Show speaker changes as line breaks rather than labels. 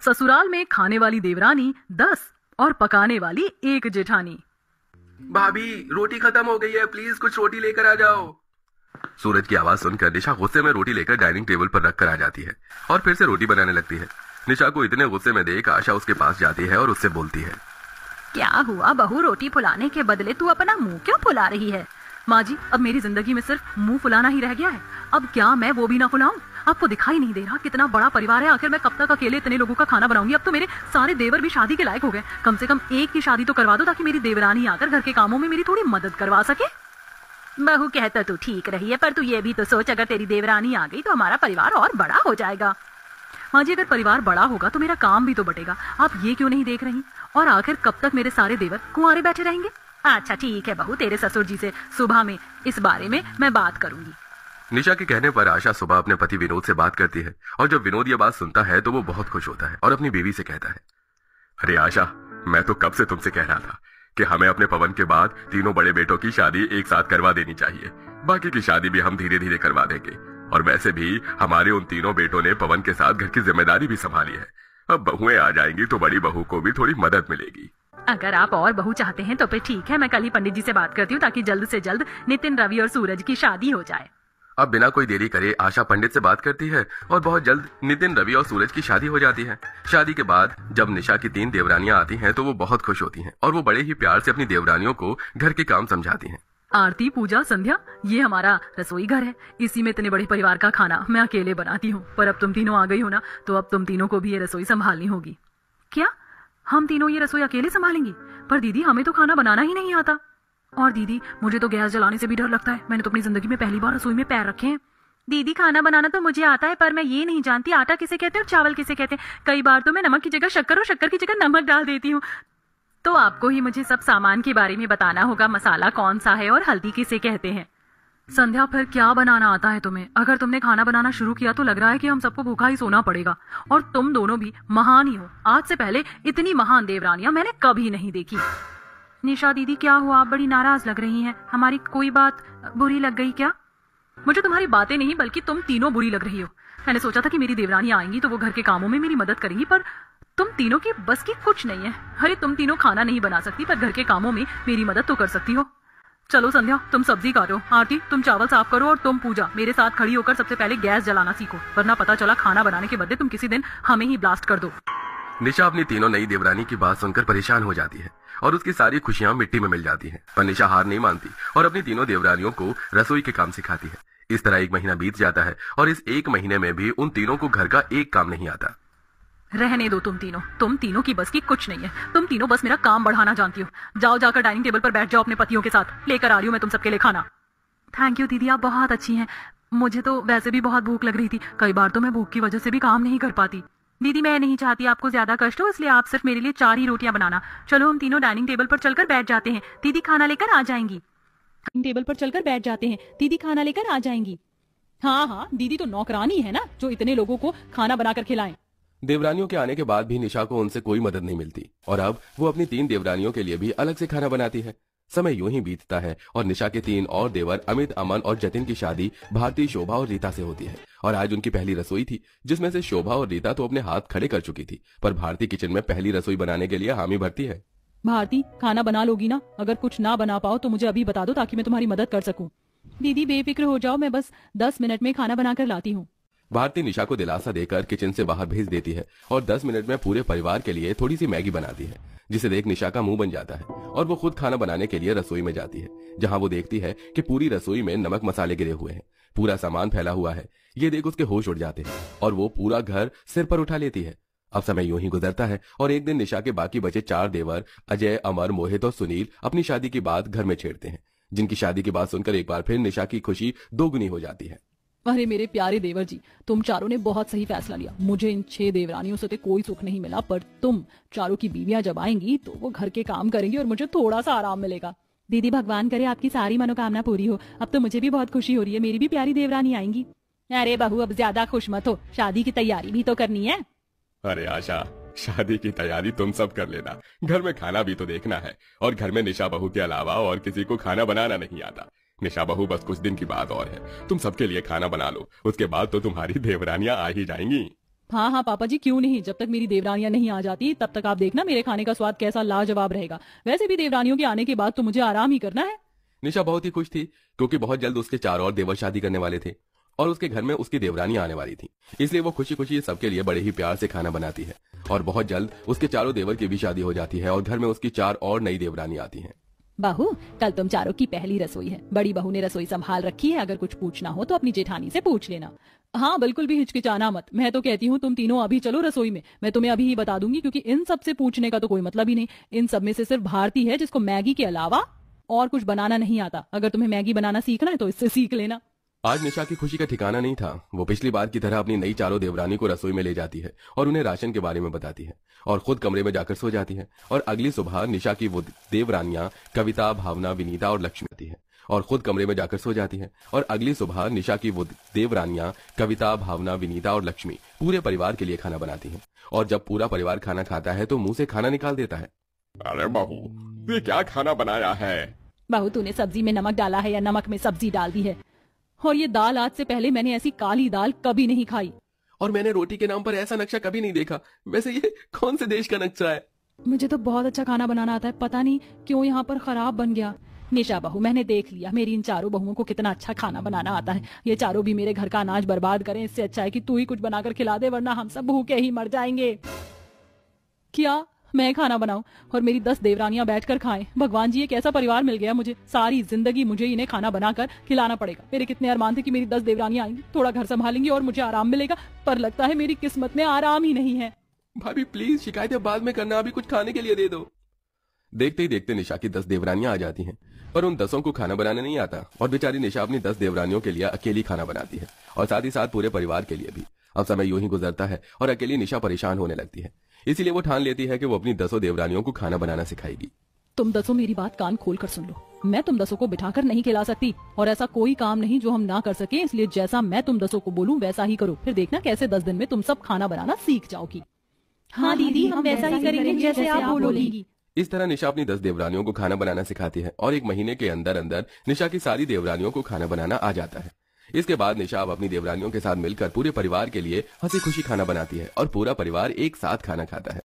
ससुराल में खाने वाली देवरानी 10 और पकाने वाली 1 जेठानी।
भाभी रोटी खत्म हो गई है, प्लीज कुछ रोटी लेकर आ जाओ। सूरज की आवाज सुनकर निशा गुस्से में रोटी लेकर डाइनिंग टेबल पर रख कर आ जाती है और फिर से रोटी बनाने लगती है। निशा को इतने गुस्से में देख आशा उसके पास जाती है और उससे बोलती है,
क्या हुआ बहू, रोटी फुलाने के बदले तू अपना मुंह क्यों फुला रही है?
माँ जी, अब मेरी जिंदगी में सिर्फ मुंह फुलाना ही रह गया है। अब क्या मैं वो भी ना फुलाऊं? आपको दिखाई नहीं दे रहा कितना बड़ा परिवार है? आखिर मैं कब तक अकेले इतने लोगों का खाना बनाऊंगी? अब तो मेरे सारे देवर भी शादी के लायक हो गए। कम से कम एक की शादी तो करवा दो ताकि मेरी देवरानी आकर घर के कामों में मेरी थोड़ी मदद करवा सके।
बहू, कहता तू ठीक रही है, पर तू ये भी तो सोच, अगर तेरी देवरानी आ गई तो हमारा परिवार और बड़ा हो जाएगा।
हाँ जी, अगर परिवार बड़ा होगा तो मेरा काम भी तो बढ़ेगा। आप ये क्यों नहीं देख रही? और आखिर कब तक मेरे सारे देवर कुंवारे बैठे रहेंगे?
अच्छा ठीक है बहू, तेरे ससुर जी से सुबह में इस बारे में मैं बात करूंगी।
निशा के कहने पर आशा सुबह अपने पति विनोद से बात करती है और जब विनोद ये बात सुनता है तो वो बहुत खुश होता है और अपनी बीवी से कहता है, अरे आशा, मैं तो कब से तुमसे कह रहा था कि हमें अपने पवन के बाद तीनों बड़े बेटों की शादी एक साथ करवा देनी चाहिए। बाकी की शादी भी हम धीरे धीरे करवा देंगे। और वैसे भी हमारे उन तीनों बेटों ने पवन के साथ घर की जिम्मेदारी भी संभाली है। अब बहुएं आ जाएंगी तो बड़ी बहू को भी थोड़ी मदद मिलेगी।
अगर आप और बहू चाहते हैं तो फिर ठीक है, मैं कल ही पंडित जी से बात करती हूँ ताकि जल्द से जल्द नितिन, रवि और सूरज की शादी हो जाए।
अब बिना कोई देरी करे आशा पंडित से बात करती है और बहुत जल्द नितिन, रवि और सूरज की शादी हो जाती है। शादी के बाद जब निशा की 3 देवरानियां आती हैं तो वो बहुत खुश होती हैं और वो बड़े ही प्यार से अपनी देवरानियों को घर के काम समझाती हैं।
आरती, पूजा, संध्या, ये हमारा रसोई घर है। इसी में इतने बड़े परिवार का खाना मैं अकेले बनाती हूँ, पर अब तुम तीनों आ गई हो ना, तो अब तुम तीनों को भी ये रसोई संभालनी होगी। क्या हम तीनों ये रसोई अकेले संभालेंगी? पर दीदी, हमें तो खाना बनाना ही नहीं आता। और दीदी, मुझे तो गैस जलाने से भी डर लगता है। मैंने तो अपनी जिंदगी में पहली बार रसोई में पैर रखे हैं।
दीदी, खाना बनाना तो मुझे आता है, पर मैं ये नहीं जानती आटा किसे कहते हैं और चावल किसे कहते हैं। कई बार तो मैं नमक की जगह शक्कर और शक्कर की जगह नमक डाल देती हूँ। तो आपको ही मुझे सब सामान के बारे में बताना होगा, मसाला कौन सा है और हल्दी किसे कहते हैं।
संध्या, फिर क्या बनाना आता है तुम्हें? अगर तुमने खाना बनाना शुरू किया तो लग रहा है कि हम सबको भूखा ही सोना पड़ेगा। और तुम दोनों भी महान ही हो। आज से पहले इतनी महान देवरानियां मैंने कभी नहीं देखी।
निशा दीदी, क्या हुआ? आप बड़ी नाराज लग रही हैं। हमारी कोई बात बुरी लग गई क्या?
मुझे तुम्हारी बातें नहीं बल्कि तुम तीनों बुरी लग रही हो। मैंने सोचा था कि मेरी देवरानियां आएंगी तो वो घर के कामों में मेरी मदद करेंगी, पर तुम तीनों की बस की कुछ नहीं है। अरे, तुम तीनों खाना नहीं बना सकती पर घर के कामों में मेरी मदद तो कर सकती हो। चलो संध्या, तुम सब्जी काटो। आरती, तुम चावल साफ करो और तुम पूजा मेरे साथ खड़ी होकर सबसे पहले गैस जलाना सीखो, वरना पता चला खाना बनाने के बदले तुम किसी दिन हमें ही ब्लास्ट कर दो।
निशा अपनी तीनों नई देवरानी की बात सुनकर परेशान हो जाती है और उसकी सारी खुशियां मिट्टी में मिल जाती हैं। पर निशा हार नहीं मानती और अपनी तीनों देवरानियों को रसोई के काम सिखाती है। इस तरह 1 महीना बीत जाता है और इस 1 महीने में भी उन तीनों को घर का एक काम नहीं आता।
रहने दो तुम तीनों की बस की कुछ नहीं है। तुम तीनों बस मेरा काम बढ़ाना जानती हो। जाओ, जाकर डाइनिंग टेबल पर बैठ जाओ अपने पतियों के साथ। लेकर आ रही हूँ मैं तुम सबके लिए खाना। थैंक यू दीदी, आप बहुत अच्छी हैं। मुझे तो वैसे भी बहुत भूख लग रही थी। कई बार तो मैं भूख की वजह से भी काम नहीं कर पाती।
दीदी, मैं नहीं चाहती आपको ज्यादा कष्ट हो, इसलिए आप सिर्फ मेरे लिए 4 ही रोटियां बनाना। चलो हम तीनों डाइनिंग टेबल पर चलकर बैठ जाते हैं, दीदी खाना लेकर आ जाएंगी।
टेबल पर चलकर बैठ जाते हैं, दीदी खाना लेकर आ जाएंगी। हाँ, दीदी तो नौकरानी है ना, जो इतने लोगों को खाना बनाकर खिलाए।
देवरानियों के आने के बाद भी निशा को उनसे कोई मदद नहीं मिलती और अब वो अपनी 3 देवरानियों के लिए भी अलग से खाना बनाती है। समय यूं ही बीतता है और निशा के 3 और देवर अमित, अमन और जतिन की शादी भारती, शोभा और रीता से होती है। और आज उनकी पहली रसोई थी, जिसमें से शोभा और रीता तो अपने हाथ खड़े कर चुकी थी, पर भारती किचन में पहली रसोई बनाने के लिए हामी भरती है।
भारती, खाना बना लोगी ना? अगर कुछ ना बना पाओ तो मुझे अभी बता दो ताकि मैं तुम्हारी मदद कर सकूं। दीदी बेफिक्र हो जाओ, मैं बस 10 मिनट में खाना बनाकर लाती हूँ।
भारती निशा को दिलासा देकर किचन से बाहर भेज देती है और 10 मिनट में पूरे परिवार के लिए थोड़ी सी मैगी बनाती है, जिसे देख निशा का मुंह बन जाता है और वो खुद खाना बनाने के लिए रसोई में जाती है, जहां वो देखती है कि पूरी रसोई में नमक मसाले गिरे हुए हैं, पूरा सामान फैला हुआ है। ये देख उसके होश उड़ जाते हैं और वो पूरा घर सिर पर उठा लेती है। अब समय यूं ही गुजरता है और एक दिन निशा के बाकी बचे 4 देवर अजय, अमर, मोहित और सुनील अपनी शादी की बात घर में छेड़ते हैं, जिनकी शादी की बात सुनकर एक बार फिर निशा की खुशी दोगुनी हो जाती है।
अरे मेरे प्यारे देवर जी, तुम चारों ने बहुत सही फैसला लिया। मुझे इन 6 देवरानियों से तो कोई सुख नहीं मिला, पर तुम चारों की बीवियां जब आएंगी तो वो घर के काम करेंगी और मुझे थोड़ा सा आराम मिलेगा।
दीदी, भगवान करे आपकी सारी मनोकामना पूरी हो। अब तो मुझे भी बहुत खुशी हो रही है, मेरी भी प्यारी देवरानी आएंगी। अरे बहू, अब ज्यादा खुश मत हो, शादी की तैयारी भी तो करनी है।
अरे आशा, शादी की तैयारी तुम सब कर लेना, घर में खाना भी तो देखना है। और घर में निशा बहू के अलावा और किसी को खाना बनाना नहीं आता। निशा बहू, बस कुछ दिन की बात और है, तुम सबके लिए खाना बना लो, उसके बाद तो तुम्हारी देवरानियां आ ही जाएंगी।
हाँ हाँ पापा जी, क्यों नहीं। जब तक मेरी देवरानियां नहीं आ जाती तब तक आप देखना मेरे खाने का स्वाद कैसा लाजवाब रहेगा। वैसे भी देवरानियों के आने के बाद तो मुझे आराम ही करना है।
निशा बहुत ही खुश थी क्योंकि बहुत जल्द उसके 4 और देवर शादी करने वाले थे और उसके घर में उसकी देवरानी आने वाली थी। इसलिए वो खुशी खुशी सबके लिए बड़े ही प्यार से खाना बनाती है और बहुत जल्द उसके चारों देवर की भी शादी हो जाती है और घर में उसकी 4 और नई देवरानी आती हैं।
बहू, कल तुम चारों की पहली रसोई है। बड़ी बहू ने रसोई संभाल रखी है, अगर कुछ पूछना हो तो अपनी जेठानी से पूछ लेना। हाँ बिल्कुल भी हिचकिचाना मत। मैं तो कहती हूँ तुम तीनों अभी चलो रसोई में, मैं तुम्हें अभी ही बता दूंगी, क्योंकि इन सब से पूछने का तो कोई मतलब ही नहीं। इन सब में से सिर्फ भारती है जिसको मैगी के अलावा और कुछ बनाना नहीं आता। अगर तुम्हें मैगी बनाना सीखना है तो इससे सीख लेना।
आज निशा की खुशी का ठिकाना नहीं था। वो पिछली बार की तरह अपनी नई चारों देवरानी को रसोई में ले जाती है और उन्हें राशन के बारे में बताती है और खुद कमरे में जाकर सो जाती है। और अगली सुबह निशा की वो देवरानियां कविता, भावना, विनीता और लक्ष्मी आती है और खुद कमरे में जाकर सो जाती है। और अगली सुबह निशा की वो देवरानियां कविता, भावना, विनीता और लक्ष्मी पूरे परिवार के लिए खाना बनाती हैं। और जब पूरा परिवार खाना खाता है तो मुंह से खाना निकाल देता है।
अरे बहू, ये क्या खाना बनाया है?
बहू, तूने सब्जी में नमक डाला है या नमक में सब्जी डाल दी है? और ये दाल, आज से पहले मैंने ऐसी काली दाल कभी नहीं खाई।
और मैंने रोटी के नाम पर ऐसा नक्शा कभी नहीं देखा। वैसे ये कौन से देश का नक्शा है?
मुझे तो बहुत अच्छा खाना बनाना आता है, पता नहीं क्यों यहाँ पर खराब बन गया। निशा बहू, मैंने देख लिया मेरी इन चारों बहुओं को कितना अच्छा खाना बनाना आता है। ये चारों भी मेरे घर का अनाज बर्बाद करें, इससे अच्छा है कि तू ही कुछ बनाकर खिला दे, वरना हम सब भूखे ही मर जाएंगे। क्या मैं खाना बनाऊं और मेरी 10 देवरानियां बैठकर खाएं? भगवान जी, ये कैसा परिवार मिल गया मुझे। सारी जिंदगी मुझे इन्हें खाना बनाकर खिलाना पड़ेगा। मेरे कितने अरमान थे कि मेरी 10 देवरानियां आएंगी, थोड़ा घर संभालेंगी और मुझे आराम मिलेगा, पर लगता है मेरी किस्मत में आराम ही नहीं है।
भाभी प्लीज, शिकायतें बाद में करना, अभी कुछ खाने के लिए दे दो। देखते ही देखते निशा की 10 देवरानियां आ जाती हैं, पर उन 10 को खाना बनाने नहीं आता और बेचारी निशा अपनी 10 देवरानियों के लिए अकेली खाना बनाती है और साथ ही साथ पूरे परिवार के लिए भी। अब समय यूं ही गुजरता है और अकेली निशा परेशान होने लगती है। इसीलिए वो ठान लेती है कि वो अपनी 10 देवरानियों को खाना बनाना सिखाएगी।
तुम 10 मेरी बात कान खोल कर सुन लो। मैं तुम 10 को बिठाकर नहीं खिला सकती और ऐसा कोई काम नहीं जो हम ना कर सके, इसलिए जैसा मैं तुम 10 को बोलूं वैसा ही करो। फिर देखना कैसे 10 दिन में तुम सब खाना बनाना सीख जाओगी। हाँ दीदी, हम वैसा ही करेंगे जैसे आप बोलोगी।
इस तरह निशा अपनी 10 देवरानियों को खाना बनाना सिखाती है और 1 महीने के अंदर अंदर निशा की सारी देवरानियों को खाना बनाना आ जाता है। इसके बाद निशा अब अपनी देवरानियों के साथ मिलकर पूरे परिवार के लिए हंसी खुशी खाना बनाती है और पूरा परिवार एक साथ खाना खाता है।